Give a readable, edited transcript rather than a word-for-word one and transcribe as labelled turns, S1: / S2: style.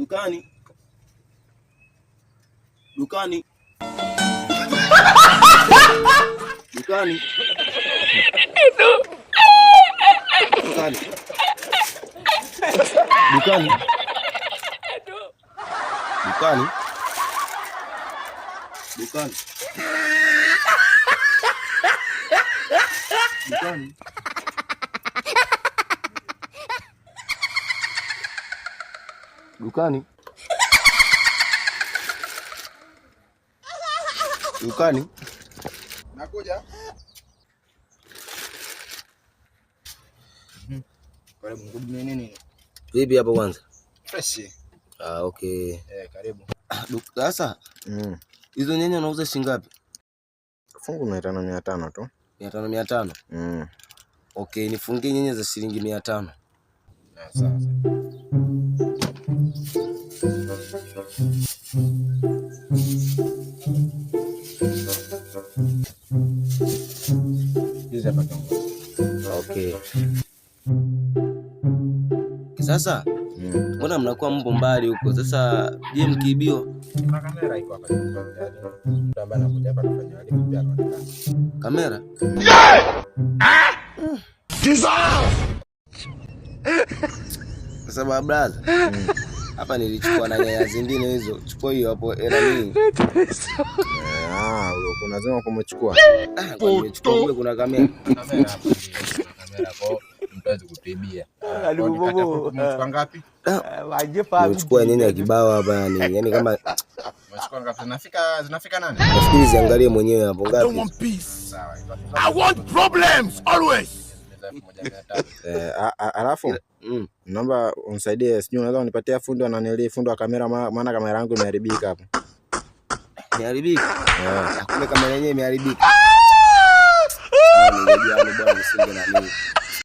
S1: Dukani. Dukani. Dukani. Dukani. Dukani. Dukani. Dukani. Dukani. Dukani. Dukani.
S2: Nakuja. Karibu ngudumie nini?
S1: Vipi hapo kwanza?
S2: Fresh.
S1: Okay.
S2: Karibu.
S1: Sasa. Hizo nyanya unauza shilingi ngapi?
S2: Fungu 500 tu.
S1: 500. Okay, nifungie nyanya za shilingi 500.
S2: Sawa. Hizi hapa kiongozi.
S1: Okay. Sasa mbona mnakuwa mbo mbali huko? Sasa je, mkiibiwa?
S2: Kuna kamera iko hapa. Mtu ambaye anakuja hapa anafanya hali pia anaonekana.
S1: Kamera? Sasa brother. Hapa nilichukua na nyanya zingine hizo. Chukua hiyo hapo era nini?
S2: Unasema kumechukua.
S1: Nimechukua kule kuna kamera.
S2: Kamera hapa. Kamera kwa mtu kutuibia. Umechukua ngapi?
S1: Nimechukua nyanya kibao hapa yani. Yaani kama
S2: umechukua ngapi? Zinafika nani?
S1: Nafikiri ziangalie mwenyewe hapo ngapi.
S2: Sawa.
S3: I want problems always.
S2: Alafu naomba unisaidie, sijui unaweza unipatia fundi ananielewa, fundi wa kamera, maana kamera yangu imeharibika hapo.
S1: Imeharibika? Hakuna kamera yenyewe imeharibika. Ni bwana msingi na mimi.